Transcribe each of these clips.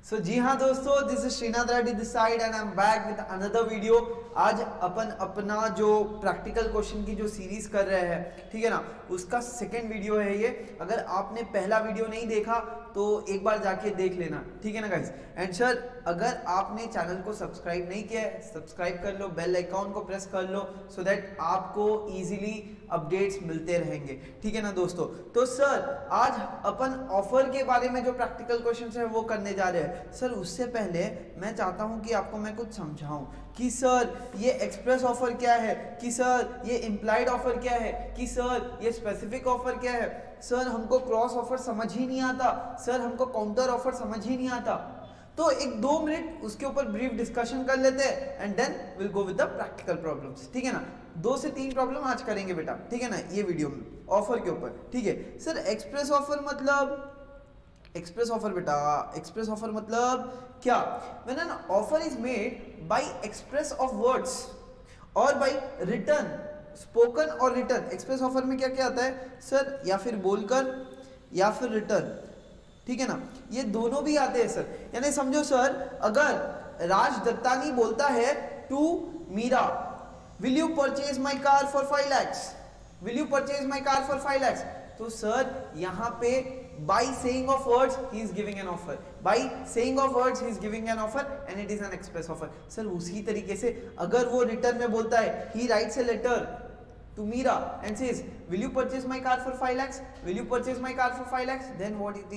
जी हाँ दोस्तों, this is Srinath Reddy this side and I am back with another video. आज अपन अपना जो प्रैक्टिकल क्वेश्चन की जो सीरीज कर रहे हैं, ठीक है ना, उसका सेकंड वीडियो है ये। अगर आपने पहला वीडियो नहीं देखा तो एक बार जाके देख लेना, ठीक है ना गाइस। एंड सर, अगर आपने चैनल को सब्सक्राइब नहीं किया है, सब्सक्राइब कर लो, बेल आइकॉन को प्रेस कर लो सो दैट आपको इजीली अपडेट्स मिलते रहेंगे, ठीक है ना दोस्तों। तो सर, आज अपन ऑफर के बारे में जो प्रैक्टिकल क्वेश्चन है वो करने जा रहे हैं। सर, उससे पहले मैं चाहता हूं कि आपको मैं कुछ समझाऊं कि सर ये एक्सप्रेस ऑफर क्या है, कि सर ये इम्प्लाइड ऑफर क्या है, कि सर ये स्पेसिफिक ऑफर क्या है। सर, हमको क्रॉस ऑफर समझ ही नहीं आता, सर हमको काउंटर ऑफर समझ ही नहीं आता। तो एक 2 मिनट उसके ऊपर ब्रीफ डिस्कशन कर लेते हैं and then will go with the practical problems, ठीक है ना। 2 से 3 प्रॉब्लम आज करेंगे बेटा, ठीक है ना, ये वीडियो में ऑफर के ऊपर, ठीक है। सर, एक्सप्रेस ऑफर मतलब, एक्सप्रेस ऑफर बेटा, एक्सप्रेस ऑफर मतलब क्या? When an offer is made by express of words और बाय रिटर्न, स्पोकन और रिटर्न। एक्सप्रेस ऑफर में क्या क्या आता है सर? या फिर बोलकर या फिर रिटर्न, ठीक है ना, ये दोनों भी आते हैं सर। यानी समझो सर, अगर राज दत्तानी बोलता है to Meera, will you purchase my car for 5 lakhs, will you purchase my car for 5 lakhs, तो सर यहाँ पे by saying of words he is giving an offer, by saying of words he is giving an offer and it is an express offer। Sir, उसी तरीके से अगर वो return में बोलता है, he writes a letter to Meera and says, will you purchase my car for 5 lakhs, will you purchase my car for 5 lakhs, then what it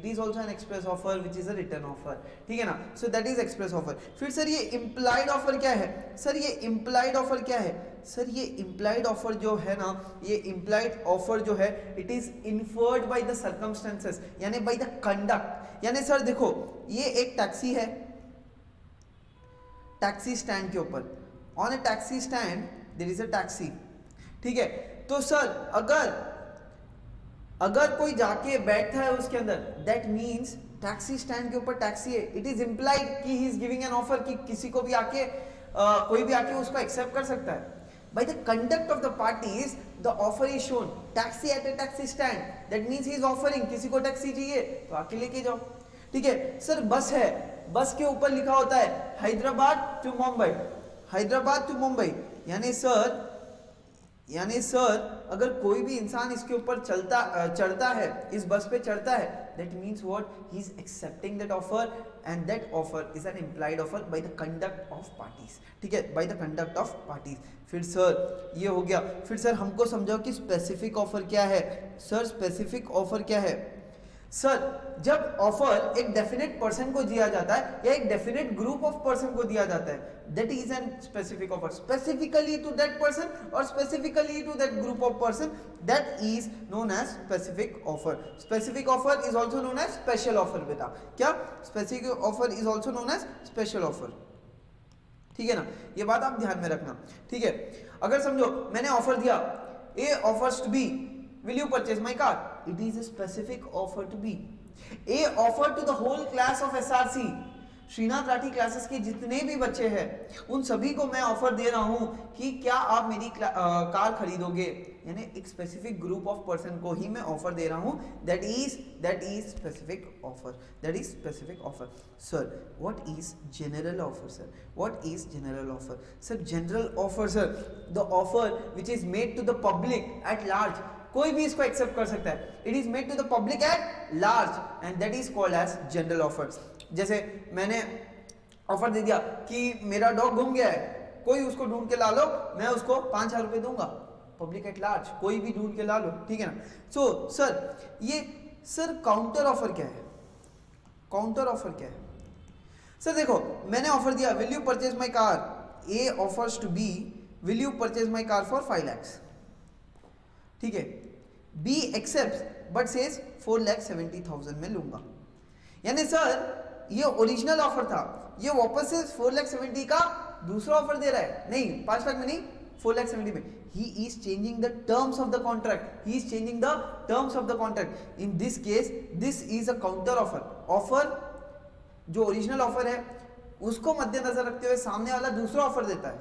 is also an express offer which is a return offer, ठीक है ना। so that is express offer। फिर sir ये implied offer क्या है? Sir ये implied offer क्या है? सर ये implied offer जो है ना, ये implied offer जो है, it is inferred by the circumstances, यानी by the conduct। यानी सर देखो, ये एक टैक्सी है, टैक्सी स्टैंड के ऊपर, on a taxi stand there is a taxi, ठीक है। तो सर, अगर कोई जाके बैठता है उसके अंदर, दैट मीन्स टैक्सी स्टैंड के ऊपर टैक्सी है। इट इज इम्प्लाइड कि he is giving an offer, कि किसी को भी आके कोई भी आके उसको एक्सेप्ट कर सकता है। By the conduct of the parties, the offer is shown. Taxi at a taxi stand. That means he is offering, किसी को टैक्सी चाहिए तो आके लेके जाओ, ठीक है। सर, बस है, बस के ऊपर लिखा होता है हैदराबाद टू मुंबई, हैदराबाद टू मुंबई। यानी सर अगर कोई भी इंसान इसके ऊपर चढ़ता है, इस बस पे चढ़ता है, that means what? He is accepting that offer and that offer is an implied offer by the conduct of parties, ठीक है, by the conduct of parties. फिर सर ये हो गया। फिर सर हमको समझाओ कि स्पेसिफिक ऑफर क्या है। सर, स्पेसिफिक ऑफर क्या है? सर, जब ऑफर एक डेफिनेट पर्सन को दिया जाता है या एक डेफिनेट ग्रुप ऑफ पर्सन को दिया जाता है, that is an specific offer, specifically to that person और specifically to that group of person, that is known as specific offer. Specific offer is also known as special offer बेटा। क्या? Specific offer is also known as special offer, ठीक है ना, ये बात आप ध्यान में रखना, ठीक है। अगर समझो मैंने ऑफर दिया, A offers to B, will you purchase my car, it is a specific offer to B। A offer to the whole class of SRC, Srinath Rathi classes के जितने भी बच्चे हैं उन सभी को मैं ऑफर दे रहा हूं कि क्या आप मेरी कार खरीदोगे। यानी एक स्पेसिफिक ग्रुप ऑफ पर्सन को ही मैं ऑफर दे रहा हूं, that is specific offer, that is specific offer. Sir, what is general offer? Sir, what is general offer? Sir, general offer sir, the offer which is made to the public at large, कोई भी इसको accept कर सकता है। It is made to the public at large and that is called as general offers. जैसे मैंने offer दे दिया कि मेरा डॉग गुम गया है, कोई उसको ढूंढ के ला लो, मैं उसको 5,000 रुपए दूंगा, पब्लिक एट लार्ज, कोई भी ढूंढ के ला लो, ठीक है ना। सो सर, ये सर काउंटर ऑफर क्या है? काउंटर ऑफर क्या है? सर देखो, मैंने ऑफर दिया, will you purchase my car, a offers to be, will you purchase my car for 5 lakhs, ठीक है। बी एक्सेप्ट बट सेज 4,70,000 में लूंगा। यानी सर ये ओरिजिनल ऑफर था, ये वापस से 4,70,000 का दूसरा ऑफर दे रहा है, नहीं 5 लाख में नहीं, 4,70,000 में। He is changing the terms of the contract, he is changing the terms of the contract. In this case this is a counter offer. Offer जो ओरिजिनल ऑफर है उसको मद्देनजर रखते हुए सामने वाला दूसरा ऑफर देता है,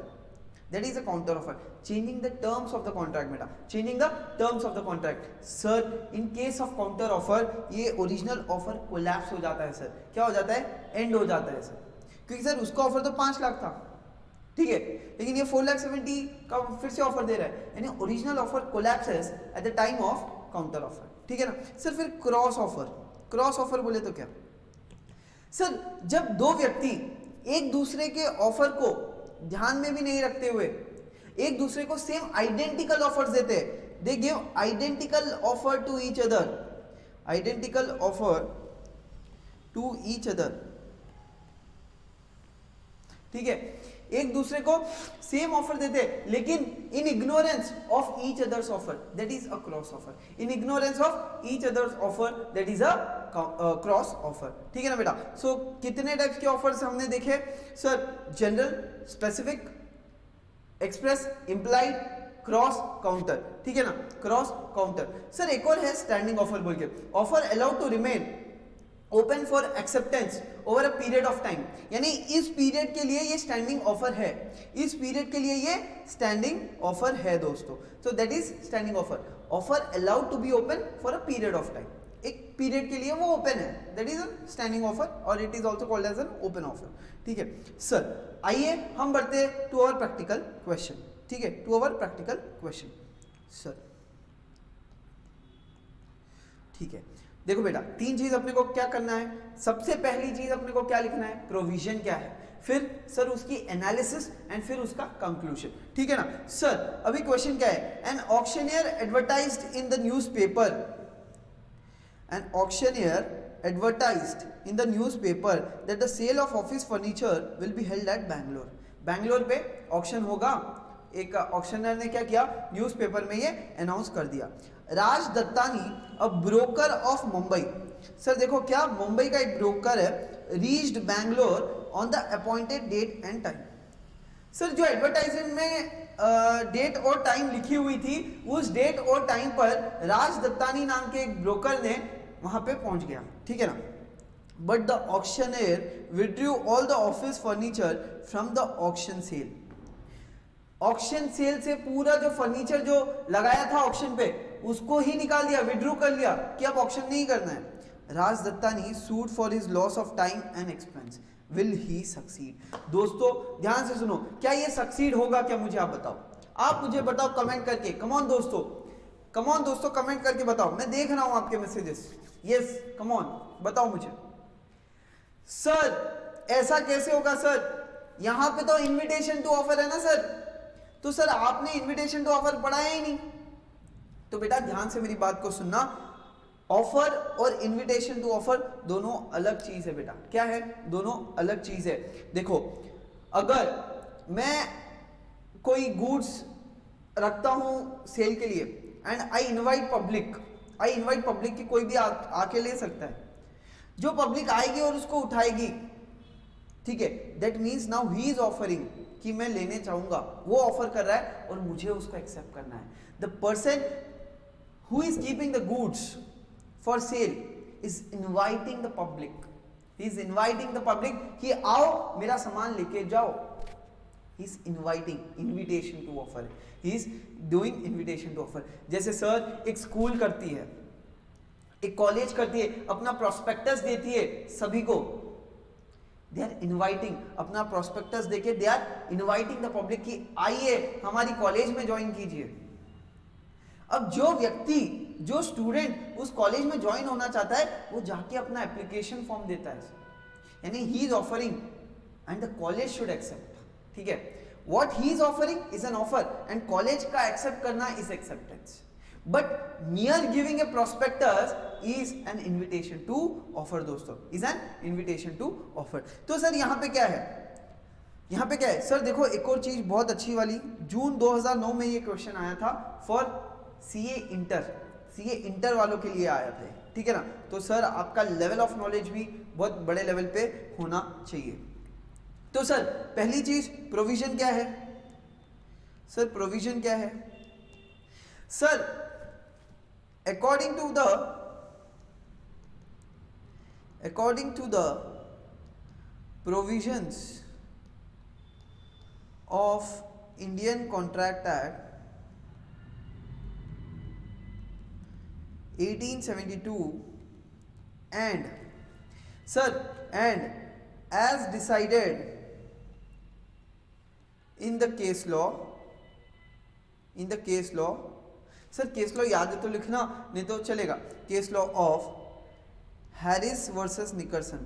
That is a counter offer. Changing the terms of the contract बेटा, changing the terms of the contract. Sir, in case of counter offer ये original offer collapse हो जाता है सर. क्या हो जाता है? End हो जाता है सर. क्योंकि सर उसका ऑफर तो 5 लाख था, ठीक है, लेकिन ये 4,70,000 का फिर से ऑफर दे रहा है, यानी original offer collapses eight the time of counter offer, ठीक है ना सर. फिर क्रॉस ऑफर. क्रॉस ऑफर बोले तो क्या सर? जब दो व्यक्ति एक दूसरे के ऑफर को ध्यान में भी नहीं रखते हुए एक दूसरे को सेम आइडेंटिकल ऑफर्स देते हैं, they give identical offer to each other, identical offer to each other, ठीक है, एक दूसरे को सेम ऑफर देते हैं लेकिन in ignorance of each others offer, that is a cross offer. In ignorance of each others offer, that is a cross offer, ठीक है ना बेटा. सो कितने टाइप्स के ऑफर्स हमने देखे sir? General, specific, express, implied, cross, counter, ठीक है ना. Cross counter. सर एक और है स्टैंडिंग ऑफर बोल के, offer allowed to remain open for acceptance over a period of time, यानी इस पीरियड के लिए ये स्टैंडिंग ऑफर है, इस पीरियड के लिए ये स्टैंडिंग ऑफर है दोस्तों. So that is standing offer. Offer allowed to be open for a period of time, एक पीरियड के लिए वो ओपन है, that is a standing offer और it is also called as an open offer, ठीक है सर. आइए हम बढ़ते हैं टू अवर प्रैक्टिकल क्वेश्चन, ठीक है, to our practical question sir, ठीक है. देखो बेटा, तीन चीज अपने को क्या करना है. सबसे पहली चीज अपने को क्या लिखना है? प्रोविजन क्या है, फिर सर उसकी एनालिसिस एंड फिर उसका कंक्लूजन, ठीक है ना सर. अभी क्वेश्चन क्या है? An auctioneer advertised in the newspaper, an auctioneer advertised in the newspaper that the sale of office furniture will be held at Bangalore. Bangalore पे ऑक्शन होगा. एक ऑक्शनर ने क्या किया? न्यूज़पेपर में ये अनाउंस कर दिया. Raj Dattani, a broker of Mumbai. Sir देखो क्या, मुंबई का एक ब्रोकर है, reached Bangalore on the appointed date and time. Sir जो एडवर्टाइजमेंट में डेट और टाइम लिखी हुई थी, उस डेट और टाइम पर राज दत्तानी नाम के एक ब्रोकर ने वहां पे पहुंच गया, ठीक है ना. But the auctioneer withdrew all the office furniture from the auction sale. Auction sale से पूरा जो फर्नीचर जो लगाया था ऑक्शन पे उसको ही निकाल दिया, विड्रू कर लिया कि अब ऑक्शन नहीं करना है. Raj Dattani sued for his loss of time and expense. Will he succeed? दोस्तों ध्यान से सुनो, क्या ये सक्सीड होगा क्या? मुझे आप बताओ, आप मुझे बताओ कमेंट करके. कमॉन दोस्तों, कमॉन दोस्तों, कमेंट करके बताओ. मैं देख रहा हूं आपके मैसेजेस. यस कमॉन, बताओ मुझे. सर ऐसा कैसे होगा सर? यहां पे तो इनविटेशन टू ऑफर है ना सर. तो सर आपने इनविटेशन टू ऑफर पढ़ाया ही नहीं. तो बेटा ध्यान से मेरी बात को सुनना, ऑफर और इनविटेशन टू ऑफर दोनों अलग चीज है बेटा. क्या है? दोनों अलग चीज है. देखो अगर मैं कोई गुड्स रखता हूं सेल के लिए एंड आई इनवाइट पब्लिक कि कोई भी आके ले सकता है. जो पब्लिक आएगी और उसको उठाएगी, ठीक है, that means now he is offering कि मैं लेने चाहूंगा, वो ऑफर कर रहा है और मुझे उसको एक्सेप्ट करना है. The person who is keeping the goods for sale is inviting the public. He is inviting the public कि आओ मेरा सामान लेके जाओ. He is inviting, invitation to offer. He is doing invitation to offer. जैसे sir एक school करती है, एक कॉलेज करती है, अपना प्रोस्पेक्टस देती है सभी को. दे आर इनवाइटिंग, अपना प्रोस्पेक्टस देके they are inviting the public कि आइए हमारी कॉलेज में ज्वाइन कीजिए. अब जो व्यक्ति, जो स्टूडेंट उस कॉलेज में ज्वाइन होना चाहता है वो जाके अपना एप्लीकेशन फॉर्म देता है, यानी he is offering and the college should accept. ठीक है, what he is offering is an offer and college का एक्सेप्ट करना is acceptance. But mere giving a prospectus is an invitation to offer दोस्तों, is an invitation to offer. तो sir यहाँ पे क्या है, यहाँ पे क्या है सर? देखो एक और चीज बहुत अच्छी वाली, जून 2009 में ये क्वेश्चन आया था फॉर सीए इंटर वालों के लिए आया था, ठीक है ना. तो सर आपका लेवल ऑफ नॉलेज भी बहुत बड़े लेवल पे होना चाहिए. तो सर पहली चीज प्रोविजन क्या है? सर प्रोविजन क्या है? Sir according to the provisions of Indian Contract Act 1872 and sir and as decided in the case law sir case law याद है तो लिखना, नहीं तो चलेगा. Case law of Harris versus Nickerson.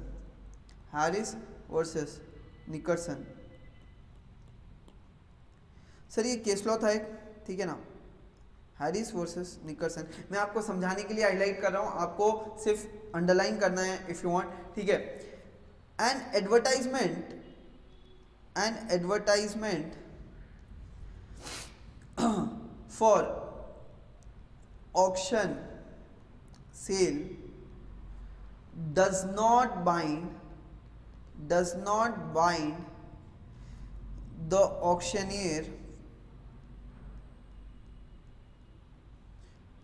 Sir ये केस लॉ था एक, ठीक है ना, हैरिस वर्सेस निकर्सन. मैं आपको समझाने के लिए हाईलाइट कर रहा हूं, आपको सिर्फ अंडरलाइन करना है इफ यू वांट, ठीक है. N advertisement for auction sale does not bind the auctioneer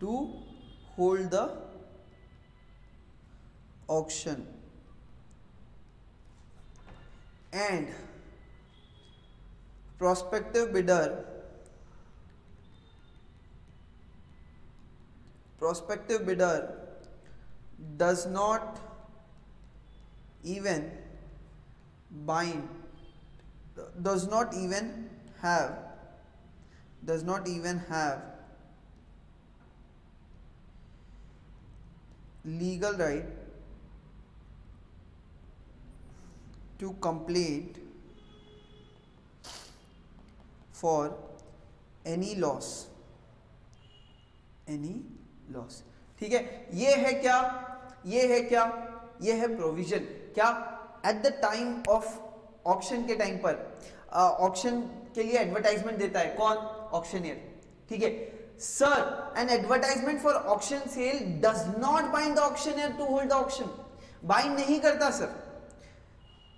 to hold the auction, and prospective bidder does not even have legal right to complain for any loss. ठीक है, ये है क्या, ये है provision. क्या at the time of auction के time पर ऑक्शन के लिए एडवर्टाइजमेंट देता है कौन, ऑक्शनियर. ठीक है sir, an advertisement for auction sale does not bind the auctioneer to hold the auction. Bind नहीं करता सर,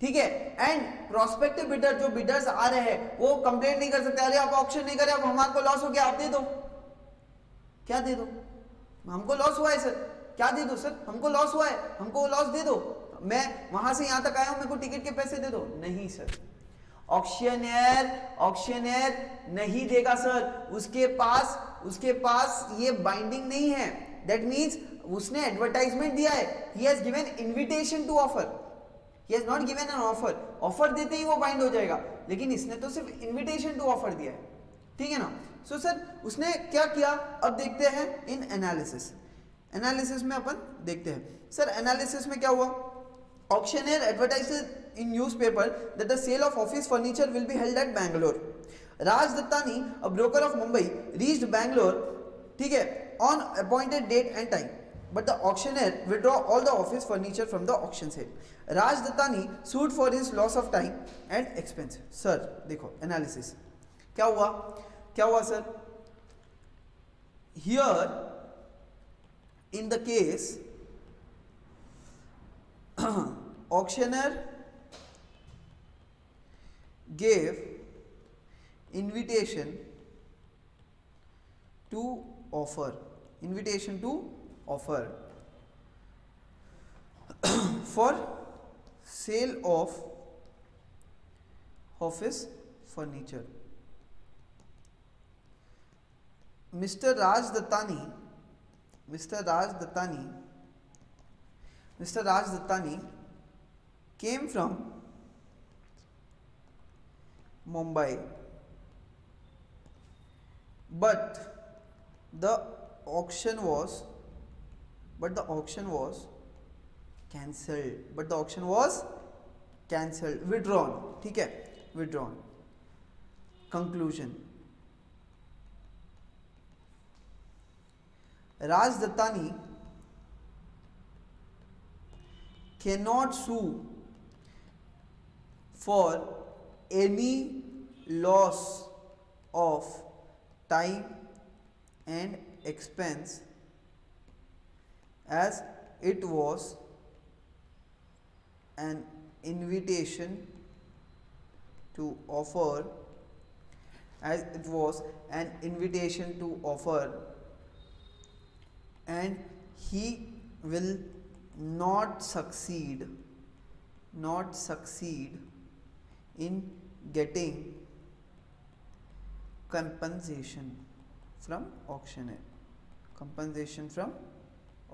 ठीक है. एंड प्रोस्पेक्टिव बिडर, जो बिडर्स आ रहे हैं वो कंप्लेंट नहीं कर सकते, अरे आप ऑक्शन नहीं करे, अब हमारे को लॉस हो गया, आप दे दो. क्या दे दो, हमको लॉस हुआ है सर, क्या दे दो सर, हमको लॉस हुआ है, हमको लॉस दे दो, मैं वहां से यहां तक आया हूं, मेरे को टिकट के पैसे दे दो. नहीं सर, ऑक्शनियर नहीं देगा सर, उसके पास ये बाइंडिंग नहीं है. दैट मींस उसने एडवर्टाइजमेंट दिया है, he has given invitation to offer, he has not given an offer. Offer देते ही वो बाइंड हो जाएगा, लेकिन इसने तो सिर्फ इनविटेशन टू ऑफर दिया है, ठीक है ना. सो सर उसने क्या किया, अब देखते हैं इन एनालिसिस में अपन देखते हैं. सर एनालिसिस में क्या हुआ, auctioneer advertises in newspaper that the sale of office furniture will be held at Bangalore. Raj Dattani, a broker of Mumbai, reached Bangalore, ठीक है, on appointed date and time, but the auctioneer withdraw all the office furniture from the auction sale. Raj Dattani sued for his loss of time and expense. Sir देखो analysis क्या हुआ sir. Here in the case auctioneer gave invitation to offer for sale of office furniture. Mr. Raj Dattani came from Mumbai, but the auction was cancelled, withdrawn, ठीक है, withdrawn. Conclusion, Raj Dattani cannot sue for any loss of time and expense, as it was an invitation to offer, and he will not succeed in getting compensation from auctioneer, compensation from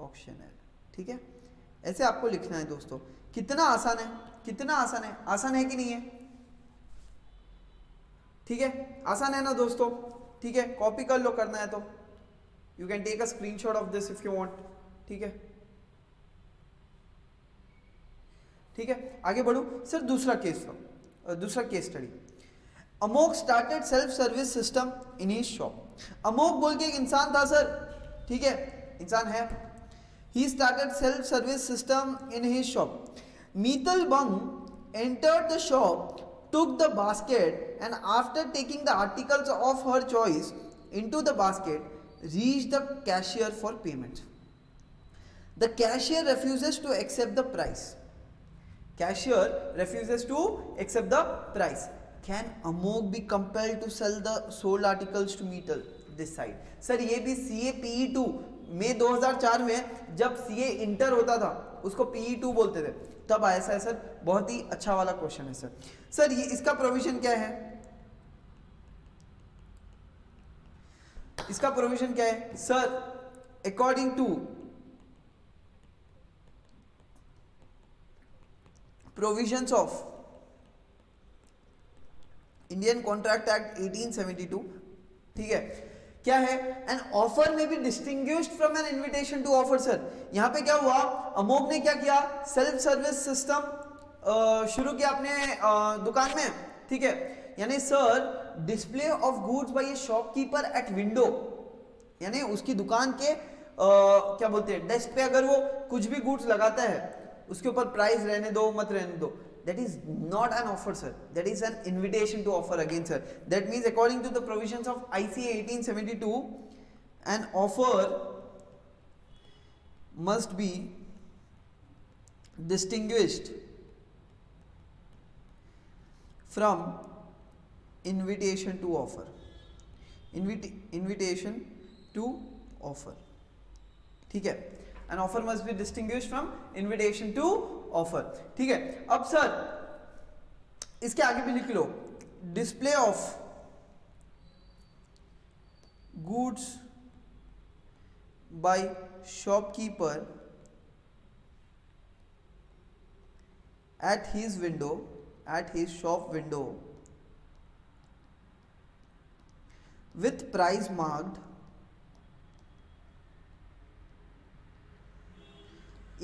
auctioneer. ठीक है, ऐसे आपको लिखना है दोस्तों। कितना आसान है, कितना आसान है, आसान है कि नहीं है? ठीक है, आसान है ना दोस्तों? ठीक है, कॉपी कर लो करना है तो, you can take a screenshot of this if you want. ठीक है, ठीक है, आगे बढ़ू सर। दूसरा केस लो, दूसरा case study. Amok started self service system in his shop. Amok बोल के एक इंसान था सर, ठीक है, इंसान है। He started self service system in his shop. Mittal Bang entered the shop, took the basket, and after taking the articles of her choice into the basket, reached the cashier for payment. The cashier refuses to accept the price. Cashier refuses to accept the price. Can Amok be compelled to sell the sold articles to Meetal? Decide. Sir ये भी CA PE2 में 2004 में जब CA inter होता था उसको PE2 बोलते थे, तब आया है सर। बहुत ही अच्छा वाला क्वेश्चन है सर। सर ये इसका प्रोविजन क्या है? इसका प्रोविजन क्या है sir? According to provisions of Indian contract act 1872, ठीक है, क्या है? An offer may be distinguished from an invitation to offer. Sir यहां पे क्या हुआ? अमोक ने क्या किया? सेल्फ सर्विस सिस्टम शुरू किया अपने दुकान में, ठीक है। यानी sir display of goods by a shopkeeper at window, यानी उसकी दुकान के क्या बोलते हैं, डेस्क पे अगर वो कुछ भी गुड्स लगाता है उसके ऊपर प्राइस रहने दो मत रहने दो, that is not an offer sir, that is an invitation to offer again sir. That means according to the provisions of ICA 1872 an offer must be distinguished from invitation to offer, invitation to offer, ठीक है। An offer must be distinguished from invitation to offer, ठीक है। अब sir इसके आगे भी लिख लो, display of goods by shopkeeper at his window, at his shop window with price marked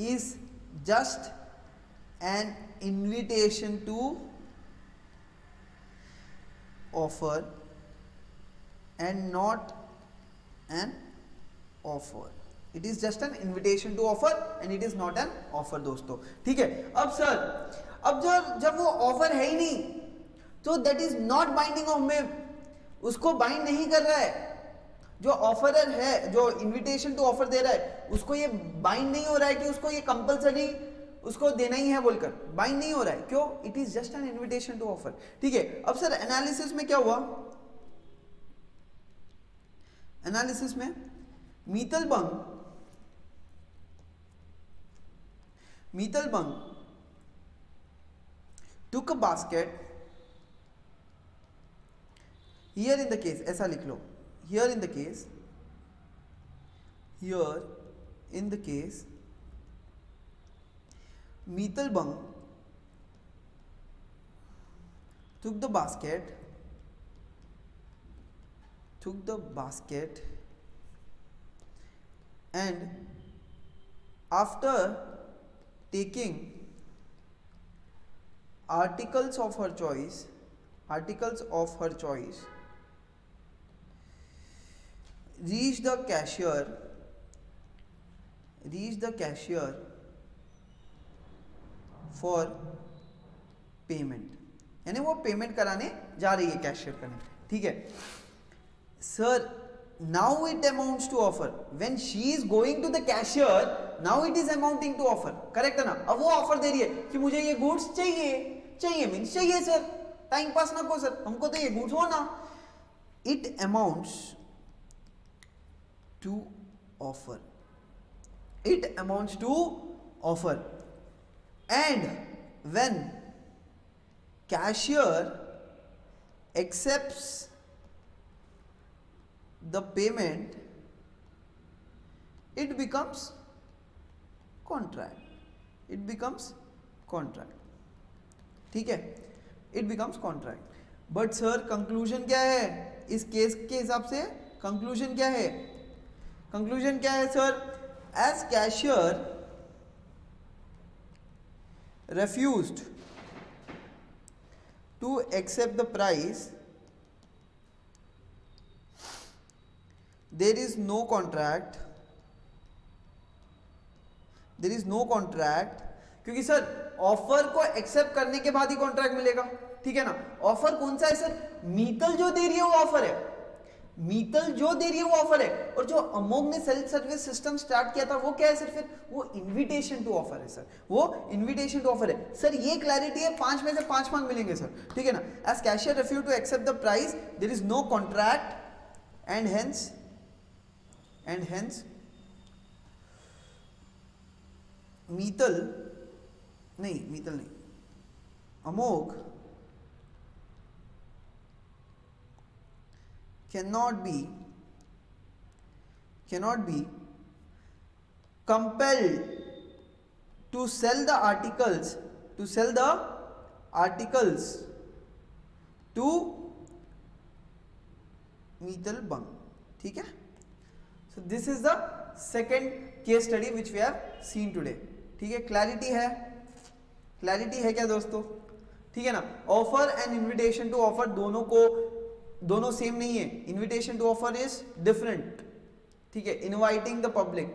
is just an invitation to offer and not an offer. It is just an invitation to offer and it is not an offer दोस्तों, ठीक है। अब sir अब जब वो offer है ही नहीं तो that is not binding of May, उसको बाइंड नहीं कर रहा है। जो ऑफरर है, जो इनविटेशन टू ऑफर दे रहा है, उसको ये बाइंड नहीं हो रहा है कि उसको ये कंपलसरी उसको देना ही है बोलकर, बाइंड नहीं हो रहा है। क्यों? It is just an invitation to offer, ठीक है। अब सर एनालिसिस में क्या हुआ? एनालिसिस में मीतल बंग took a basket, here in the case, ऐसा लिख लो, here in the case Meetal Bang took the basket and after taking articles of her choice reached the cashier for payment, यानी वो payment कराने जा रही है कैशियर करने, ठीक है। Sir now it amounts to offer, when she is going to the cashier now it is amounting to offer, correct है ना। अब वो ऑफर दे रही है कि मुझे ये गुड्स चाहिए मीन्स चाहिए सर, टाइम पास ना को सर, हमको तो ये गुड्स हो ना। It amounts to offer, it amounts to offer, and when cashier accepts the payment, it becomes contract. It becomes contract. ठीक है, it becomes contract. But sir conclusion क्या है इस केस के हिसाब से? conclusion क्या है? conclusion क्या है sir? As cashier refused to accept the price, there is no contract. There is no contract क्योंकि सर ऑफर को एक्सेप्ट करने के बाद ही कॉन्ट्रैक्ट मिलेगा, ठीक है ना. ऑफर कौन सा है सर? मीतल जो दे रही है वो ऑफर है. मीतल जो दे रही है वो ऑफर है. और जो अमोघ ने सेल्फ सर्विस सिस्टम स्टार्ट किया था वो क्या है सर? फिर वो इनविटेशन टू ऑफर है सर. वो इनविटेशन टू ऑफर है सर. ये क्लैरिटी है. 5 में से 5 मार्क मिलेंगे सर, ठीक है ना. As cashier refuse to accept the price, there is no contract and hence Meetal नहीं, अमोघ cannot be compelled to sell the articles to Meetal बंग, ठीक है. So this is the second case study which we have seen today. ठीक है, clarity है क्या दोस्तों? ठीक है ना. Offer and invitation to offer दोनों सेम नहीं है. Invitation to offer is different, ठीक है. Inviting the public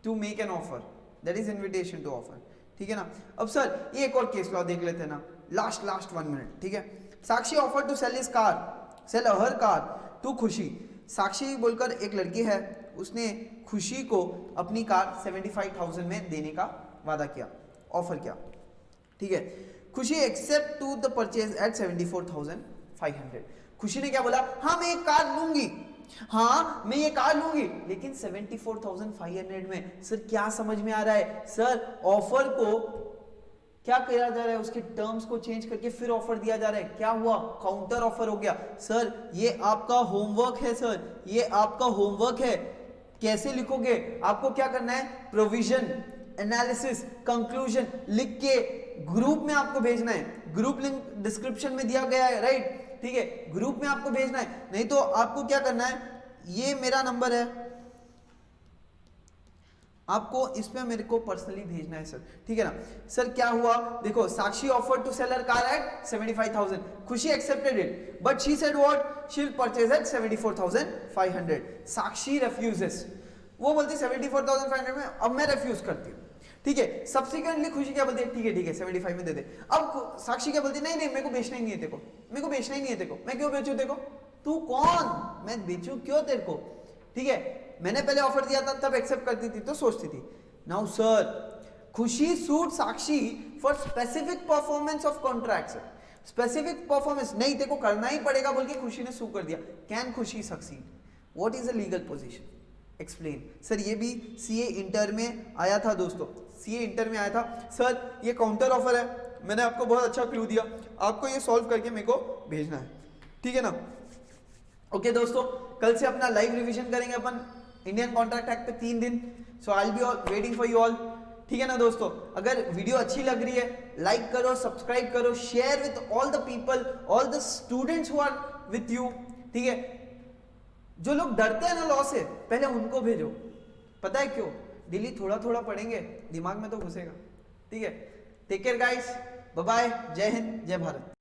to make an offer, that is invitation to offer, ठीक है ना. अब सर ये एक और केस लॉ देख लेते हैं ना, लास्ट 1 मिनट, ठीक है. Sakshi offer to sell her car to Khushi. Sakshi बोलकर एक लड़की है, उसने खुशी को अपनी कार 75,000 में देने का वादा किया, ऑफर किया, ठीक है. Khushi accept to the purchase at 74,500. Khushi ने क्या बोला? हाँ मैं ये कार लूंगी, लेकिन 74,500 में. सर क्या समझ में आ रहा है? सर ऑफर को क्या किया जा रहा है? उसके टर्म्स को चेंज करके फिर ऑफर दिया जा रहा है. क्या हुआ? काउंटर ऑफर हो गया. सर ये आपका होमवर्क है सर, ये आपका होमवर्क है. कैसे लिखोगे? आपको क्या करना है? प्रोविजन, एनालिसिस, कंक्लूजन लिख के ग्रुप में आपको भेजना है. ग्रुप लिंक डिस्क्रिप्शन में दिया गया है, राइट, ठीक है. ग्रुप में आपको भेजना है. नहीं तो आपको क्या करना है, ये मेरा नंबर है, आपको इस पे मेरे को पर्सनली भेजना है सर, ठीक है ना. सर क्या हुआ? देखो, Sakshi offered to sell her car at 75,000. Khushi accepted it, but she said what? She will purchase at 74,500. Sakshi refuses. वो बोलती 74,500 में, अब मैं रिफ्यूज करती हूँ, ठीक है. सब्सिक्वेंटली खुशी क्या बोलती है? ठीक है 75 में दे दे. अब साक्षी क्या बोलती है? नहीं मेरे को बेचना ही नहीं है तेको, मेरे को बेचना ही नहीं है तेको. मैं क्यों बेचूं तेको? तू कौन? मैं बेचूं क्यों तेरे को? ठीक है, मैंने पहले ऑफर दिया था तब एक्सेप्ट करती थी तो सोचती थी. नाउ सर खुशी suit Sakshi for specific performance of contract. Specific performance नहीं तेको करना ही पड़ेगा बोल के खुशी ने सू कर दिया. कैन खुशी succeed? What is the legal position? Explain. Sir ये भी सीए इंटर में आया था दोस्तों, सीए इंटर में आया था. सर ये काउंटर ऑफर है, मैंने आपको बहुत अच्छा क्लू दिया, आपको ये सॉल्व करके मेरे को भेजना है, ठीक है ना. ओके दोस्तों, कल से अपना लाइव रिवीजन करेंगे अपन इंडियन कॉन्ट्रैक्ट एक्ट पे 3 दिन. So I will be waiting for you all, ठीक है ना दोस्तों. अगर वीडियो अच्छी लग रही है लाइक करो, सब्सक्राइब करो, share with all the people, all the students who are with you, ठीक है. जो लोग डरते हैं ना लॉ से, पहले उनको भेजो. पता है क्यों? डेली थोड़ा थोड़ा पढ़ेंगे, दिमाग में तो घुसेगा, ठीक है. Take care guys, bye bye, जय हिंद, जय भारत.